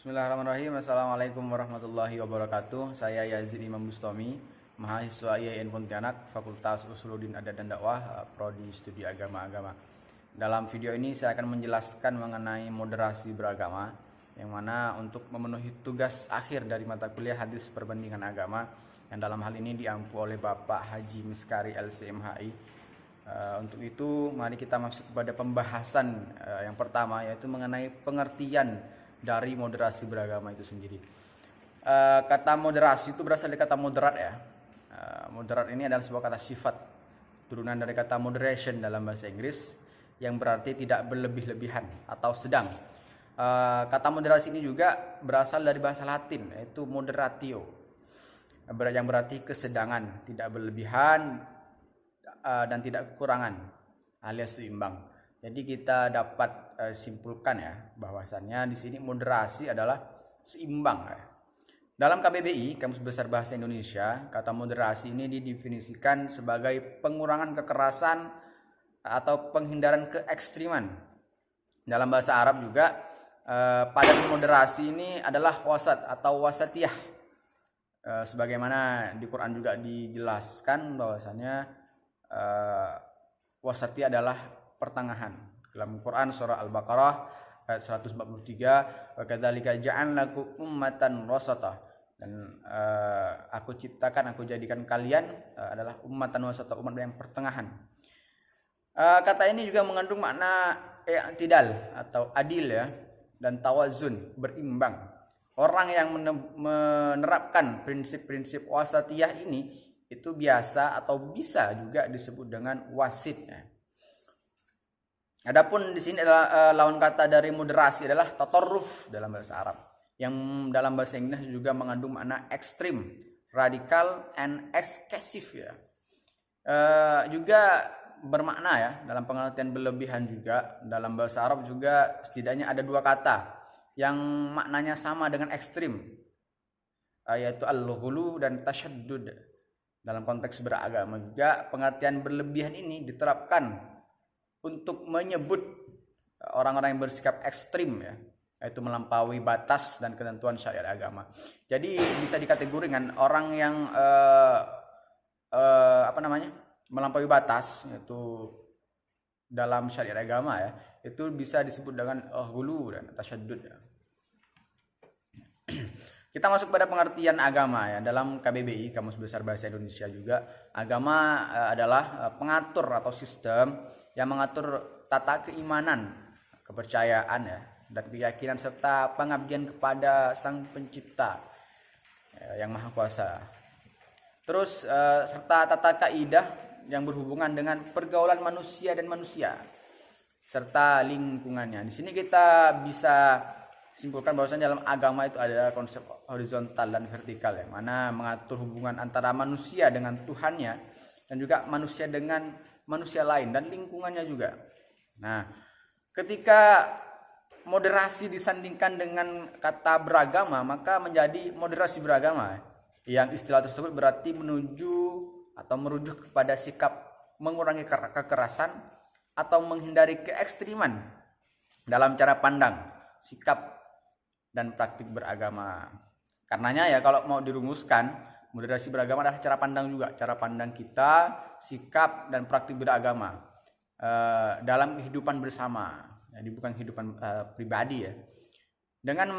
Bismillahirrahmanirrahim. Assalamualaikum warahmatullahi wabarakatuh. Saya Yazid Imam Bustami, mahasiswa IAIN Pontianak, Fakultas Usuluddin Adat dan Dakwah, Prodi Studi Agama-Agama. Dalam video ini saya akan menjelaskan mengenai moderasi beragama, yang mana untuk memenuhi tugas akhir dari mata kuliah Hadis Perbandingan Agama, yang dalam hal ini diampu oleh Bapak Haji Miskari LCMHI. Untuk itu mari kita masuk kepada pembahasan yang pertama, yaitu mengenai pengertian dari moderasi beragama itu sendiri. Kata moderasi itu berasal dari kata moderat ya. Moderat ini adalah sebuah kata sifat, turunan dari kata moderation dalam bahasa Inggris, yang berarti tidak berlebih-lebihan atau sedang. Kata moderasi ini juga berasal dari bahasa Latin, yaitu moderatio, yang berarti kesedangan, tidak berlebihan dan tidak kekurangan, alias seimbang. Jadi kita dapat simpulkan ya bahwasannya di sini moderasi adalah seimbang ya. Dalam KBBI, Kamus Besar Bahasa Indonesia, kata moderasi ini didefinisikan sebagai pengurangan kekerasan atau penghindaran keekstriman. Dalam bahasa Arab juga pada moderasi ini adalah wasat atau wasatiyah. Sebagaimana di Quran juga dijelaskan bahwasannya wasatiyah adalah pertengahan. Dalam Quran surah Al-Baqarah ayat 143, wa kadzalika ja'alnakum ummatan wasata, dan aku jadikan kalian adalah ummatan wasata, umat yang pertengahan. Kata ini juga mengandung makna i'tidal atau adil ya, dan tawazun, berimbang. Orang yang menerapkan prinsip-prinsip wasatiyah ini itu biasa atau bisa juga disebut dengan wasit ya. Adapun di sini adalah lawan kata dari moderasi adalah tatarruf dalam bahasa Arab, yang dalam bahasa Inggris juga mengandung makna ekstrim, radikal, and excessive ya. Juga bermakna ya dalam pengertian berlebihan juga. Dalam bahasa Arab juga setidaknya ada dua kata yang maknanya sama dengan ekstrim, yaitu al-ghulu dan tasyaddud. Dalam konteks beragama juga pengertian berlebihan ini diterapkan untuk menyebut orang-orang yang bersikap ekstrim ya, yaitu melampaui batas dan ketentuan syariat agama. Jadi bisa dikategorikan orang yang melampaui batas, yaitu dalam syariat agama ya, itu bisa disebut dengan ghulu dan tasyaddud ya. Kita masuk pada pengertian agama ya. Dalam KBBI, Kamus Besar Bahasa Indonesia juga, agama adalah pengatur atau sistem yang mengatur tata keimanan, kepercayaan ya, dan keyakinan serta pengabdian kepada Sang Pencipta yang Maha Kuasa. Terus serta tata kaidah yang berhubungan dengan pergaulan manusia dan manusia serta lingkungannya. Di sini kita bisa simpulkan bahwasanya dalam agama itu ada konsep horizontal dan vertikal, yang mana mengatur hubungan antara manusia dengan Tuhannya dan juga manusia dengan manusia lain dan lingkungannya juga. Nah, ketika moderasi disandingkan dengan kata beragama, maka menjadi moderasi beragama, yang istilah tersebut berarti menuju atau merujuk kepada sikap mengurangi kekerasan atau menghindari keekstriman dalam cara pandang, sikap, dan praktik beragama. Karenanya ya, kalau mau dirumuskan, moderasi beragama adalah cara pandang juga, cara pandang kita, sikap, dan praktik beragama dalam kehidupan bersama. Jadi bukan kehidupan pribadi ya. Dengan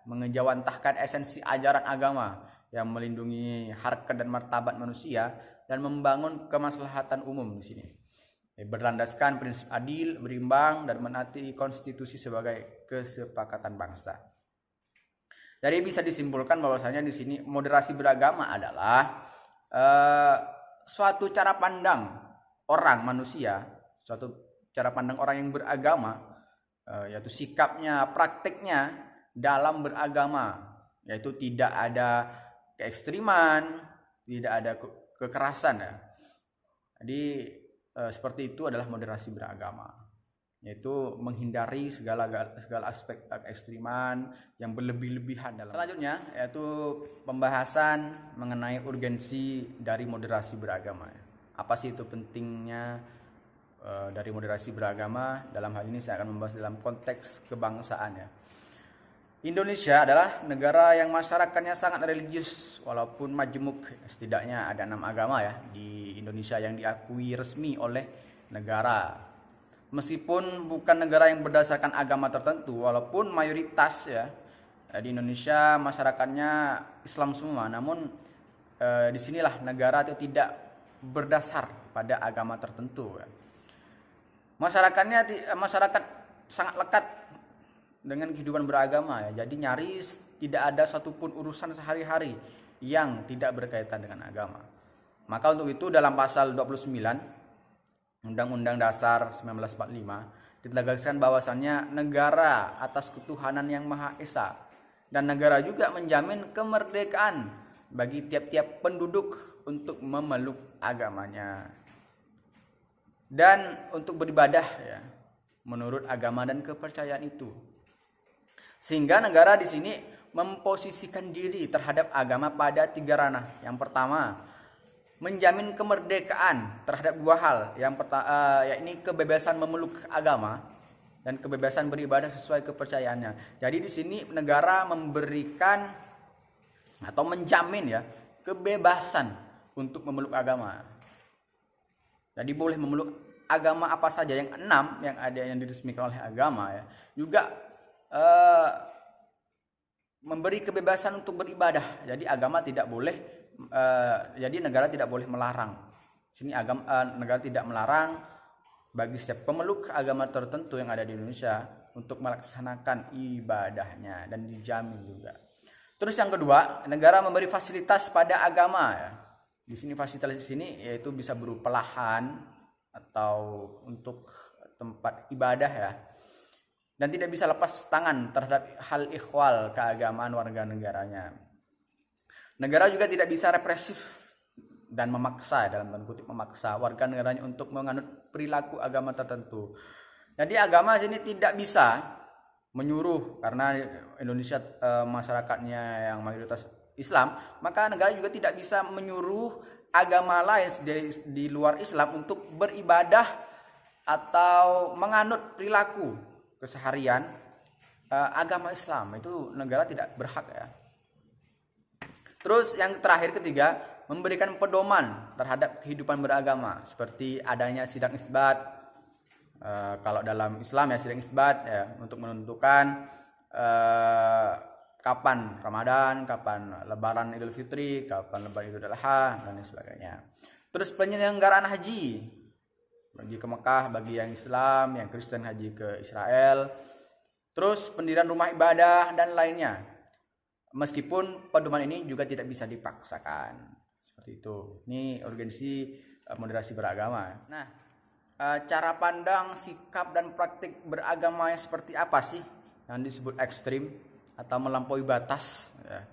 mengejawantahkan esensi ajaran agama yang melindungi harkat dan martabat manusia dan membangun kemaslahatan umum di sini. Berlandaskan prinsip adil, berimbang, dan menaati konstitusi sebagai kesepakatan bangsa. Jadi bisa disimpulkan bahwasanya di sini moderasi beragama adalah suatu cara pandang orang manusia, suatu cara pandang orang yang beragama, yaitu sikapnya, praktiknya dalam beragama, yaitu tidak ada keekstriman, tidak ada kekerasan ya. Jadi seperti itu adalah moderasi beragama, yaitu menghindari segala aspek ekstriman yang berlebih-lebihan dalam. Selanjutnya yaitu pembahasan mengenai urgensi dari moderasi beragama. Apa sih itu pentingnya dari moderasi beragama? Dalam hal ini saya akan membahas dalam konteks kebangsaan ya. Indonesia adalah negara yang masyarakatnya sangat religius, walaupun majemuk. Setidaknya ada 6 agama ya di Indonesia yang diakui resmi oleh negara. Meskipun bukan negara yang berdasarkan agama tertentu, walaupun mayoritas ya di Indonesia masyarakatnya Islam semua, namun disinilah negara itu tidak berdasar pada agama tertentu. Masyarakat sangat lekat dengan kehidupan beragama ya. Jadi nyaris tidak ada satupun urusan sehari-hari yang tidak berkaitan dengan agama. Maka untuk itu dalam pasal 29 Undang-Undang Dasar 1945 ditegaskan bahwasannya negara atas ketuhanan yang Maha Esa, dan negara juga menjamin kemerdekaan bagi tiap-tiap penduduk untuk memeluk agamanya dan untuk beribadah ya menurut agama dan kepercayaan itu. Sehingga negara di sini memposisikan diri terhadap agama pada 3 ranah. Yang pertama, menjamin kemerdekaan terhadap 2 hal. Yang pertama, yakni kebebasan memeluk agama dan kebebasan beribadah sesuai kepercayaannya. Jadi di sini negara memberikan atau menjamin ya kebebasan untuk memeluk agama. Jadi boleh memeluk agama apa saja, yang 6 yang ada yang diresmikan oleh agama ya. Juga memberi kebebasan untuk beribadah. Jadi agama tidak boleh jadi negara tidak boleh melarang. Sini negara tidak melarang bagi setiap pemeluk agama tertentu yang ada di Indonesia untuk melaksanakan ibadahnya, dan dijamin juga. Terus yang kedua, negara memberi fasilitas pada agama ya. Di sini fasilitas di sini yaitu bisa berupa lahan atau untuk tempat ibadah ya. Dan tidak bisa lepas tangan terhadap hal ikhwal keagamaan warga negaranya. Negara juga tidak bisa represif dan memaksa, dalam tanda kutip memaksa warga negaranya untuk menganut perilaku agama tertentu. Jadi agama sini tidak bisa menyuruh, karena Indonesia masyarakatnya yang mayoritas Islam, maka negara juga tidak bisa menyuruh agama lain di luar Islam untuk beribadah atau menganut perilaku keseharian agama Islam. Itu negara tidak berhak ya. Terus yang terakhir, ketiga, memberikan pedoman terhadap kehidupan beragama, seperti adanya sidang isbat. Kalau dalam Islam ya sidang isbat ya untuk menentukan kapan Ramadan, kapan Lebaran Idul Fitri, kapan Lebaran Idul Adha dan lain sebagainya. Terus penyelenggaraan haji ke Mekah bagi yang Islam, yang Kristen haji ke Israel. Terus pendirian rumah ibadah dan lainnya. Meskipun pedoman ini juga tidak bisa dipaksakan. Seperti itu. Ini urgensi moderasi beragama. Nah, cara pandang, sikap dan praktik beragama yang seperti apa sih yang disebut ekstrim atau melampaui batas ya.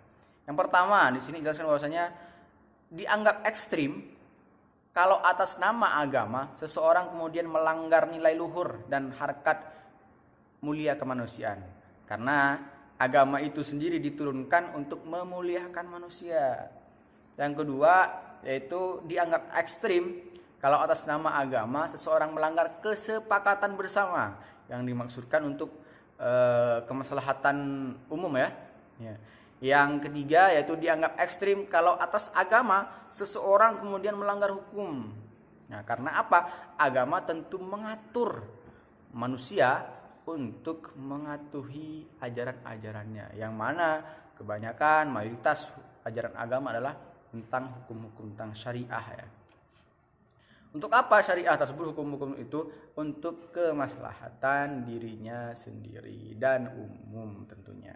Yang pertama, di sini jelaskan bahwasanya dianggap ekstrim kalau atas nama agama seseorang kemudian melanggar nilai luhur dan harkat mulia kemanusiaan. Karena agama itu sendiri diturunkan untuk memuliakan manusia. Yang kedua, yaitu dianggap ekstrim kalau atas nama agama seseorang melanggar kesepakatan bersama yang dimaksudkan untuk kemaslahatan umum ya. Yang ketiga, yaitu dianggap ekstrim kalau atas agama seseorang kemudian melanggar hukum. Nah, karena apa? Agama tentu mengatur manusia untuk mematuhi ajaran-ajarannya, yang mana kebanyakan mayoritas ajaran agama adalah tentang hukum-hukum, tentang syariah ya. Untuk apa syariah tersebut, hukum-hukum itu? Untuk kemaslahatan dirinya sendiri dan umum tentunya.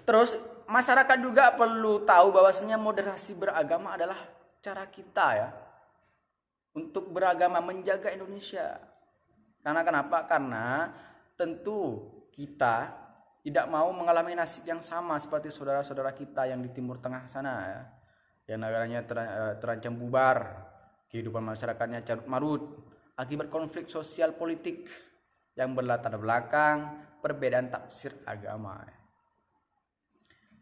Terus masyarakat juga perlu tahu bahwasanya moderasi beragama adalah cara kita ya untuk beragama, menjaga Indonesia. Karena kenapa? Karena tentu kita tidak mau mengalami nasib yang sama seperti saudara-saudara kita yang di Timur Tengah sana ya, yang negaranya terancam bubar, kehidupan masyarakatnya carut marut akibat konflik sosial politik yang berlatar belakang perbedaan tafsir agama.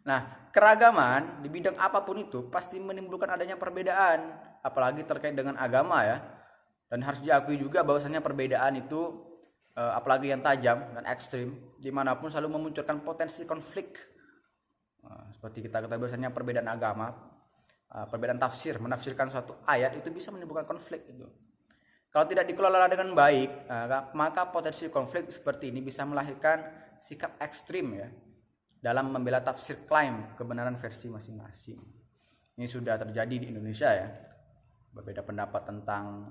Nah, keragaman di bidang apapun itu pasti menimbulkan adanya perbedaan, apalagi terkait dengan agama ya. Dan harus diakui juga bahwasanya perbedaan itu apalagi yang tajam dan ekstrim, dimanapun selalu memunculkan potensi konflik. Seperti kita ketahui bahwasanya perbedaan agama, perbedaan tafsir, menafsirkan suatu ayat itu bisa menimbulkan konflik itu. Kalau tidak dikelola dengan baik, maka potensi konflik seperti ini bisa melahirkan sikap ekstrim ya dalam membela tafsir klaim kebenaran versi masing-masing. Ini sudah terjadi di Indonesia ya. Berbeda pendapat tentang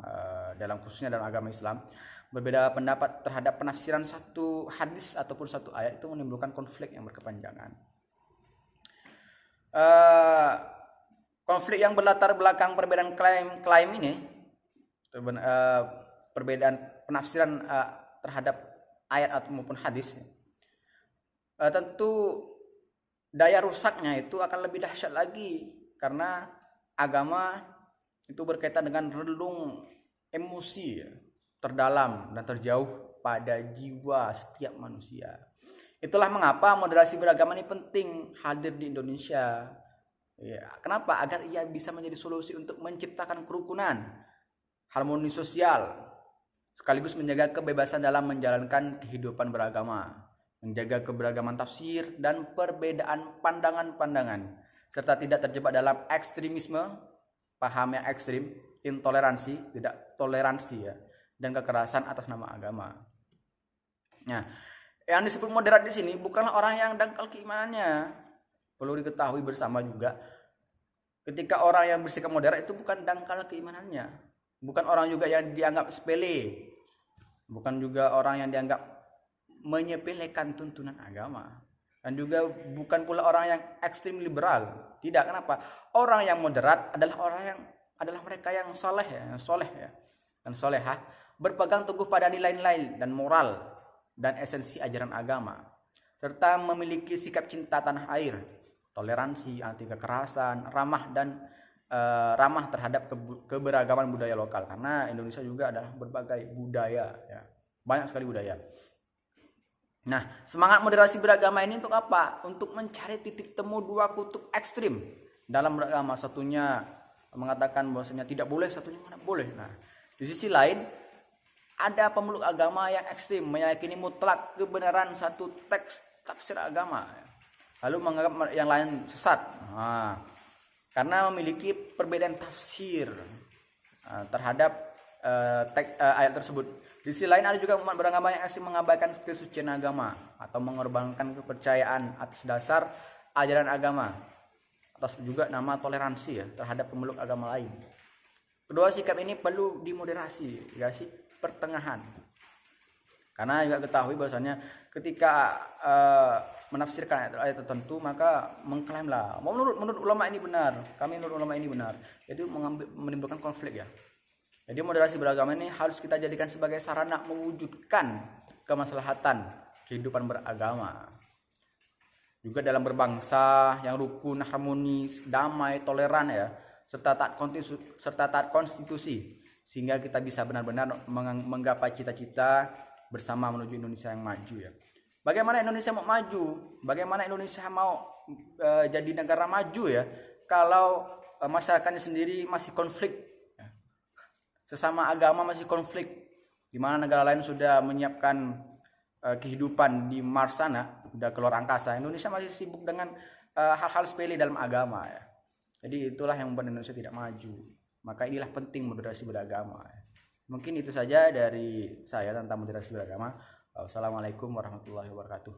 dalam khususnya dalam agama Islam, berbeda pendapat terhadap penafsiran satu hadis ataupun satu ayat itu menimbulkan konflik yang berkepanjangan. Konflik yang berlatar belakang perbedaan klaim ini, perbedaan penafsiran terhadap ayat maupun hadis, tentu daya rusaknya itu akan lebih dahsyat lagi, karena agama itu berkaitan dengan relung emosi terdalam dan terjauh pada jiwa setiap manusia. Itulah mengapa moderasi beragama ini penting hadir di Indonesia. Ya, kenapa? Agar ia bisa menjadi solusi untuk menciptakan kerukunan, harmoni sosial, sekaligus menjaga kebebasan dalam menjalankan kehidupan beragama, menjaga keberagaman tafsir dan perbedaan pandangan-pandangan, serta tidak terjebak dalam ekstremisme, paham yang ekstrim, intoleransi, tidak toleransi ya, dan kekerasan atas nama agama. Nah, yang disebut moderat di sini bukanlah orang yang dangkal keimanannya. Perlu diketahui bersama juga, ketika orang yang bersikap moderat itu bukan dangkal keimanannya, bukan orang juga yang dianggap sepele, bukan juga orang yang dianggap menyepelekan tuntunan agama, dan juga bukan pula orang yang ekstrim liberal. Tidak, kenapa? Orang yang moderat adalah mereka yang soleh ya, dan solehah, berpegang teguh pada nilai-nilai dan moral dan esensi ajaran agama, serta memiliki sikap cinta tanah air, toleransi, anti kekerasan, ramah terhadap keberagaman budaya lokal, karena Indonesia juga adalah berbagai budaya ya, banyak sekali budaya. Nah, semangat moderasi beragama ini untuk apa? Untuk mencari titik temu dua kutub ekstrim dalam beragama. Satunya mengatakan bahwasanya tidak boleh, satunya boleh. Nah, di sisi lain ada pemeluk agama yang ekstrim, meyakini mutlak kebenaran satu teks tafsir agama, lalu menganggap yang lain sesat. Karena memiliki perbedaan tafsir terhadap ayat tersebut. Di sisi lain ada juga umat beragama yang ekstrim mengabaikan kesucian agama atau mengorbankan kepercayaan atas dasar ajaran agama, atas juga nama toleransi ya terhadap pemeluk agama lain. Kedua sikap ini perlu dimoderasi, dikasih pertengahan. Karena juga ketahui bahwasanya ketika menafsirkan ayat tertentu maka mengklaimlah menurut ulama ini benar, kami menurut ulama ini benar. Jadi menimbulkan konflik ya. Jadi moderasi beragama ini harus kita jadikan sebagai sarana mewujudkan kemaslahatan kehidupan beragama. Juga dalam berbangsa yang rukun, harmonis, damai, toleran ya, serta taat konstitusi, sehingga kita bisa benar-benar menggapai cita-cita bersama menuju Indonesia yang maju ya. Bagaimana Indonesia mau maju? Bagaimana Indonesia mau jadi negara maju ya kalau masyarakatnya sendiri masih konflik? Sesama agama masih konflik, di mana negara lain sudah menyiapkan kehidupan di Mars sana, sudah keluar angkasa. Indonesia masih sibuk dengan hal-hal sepele dalam agama ya. Jadi itulah yang membuat Indonesia tidak maju. Maka inilah penting moderasi beragama ya. Mungkin itu saja dari saya tentang moderasi beragama. Wassalamualaikum warahmatullahi wabarakatuh.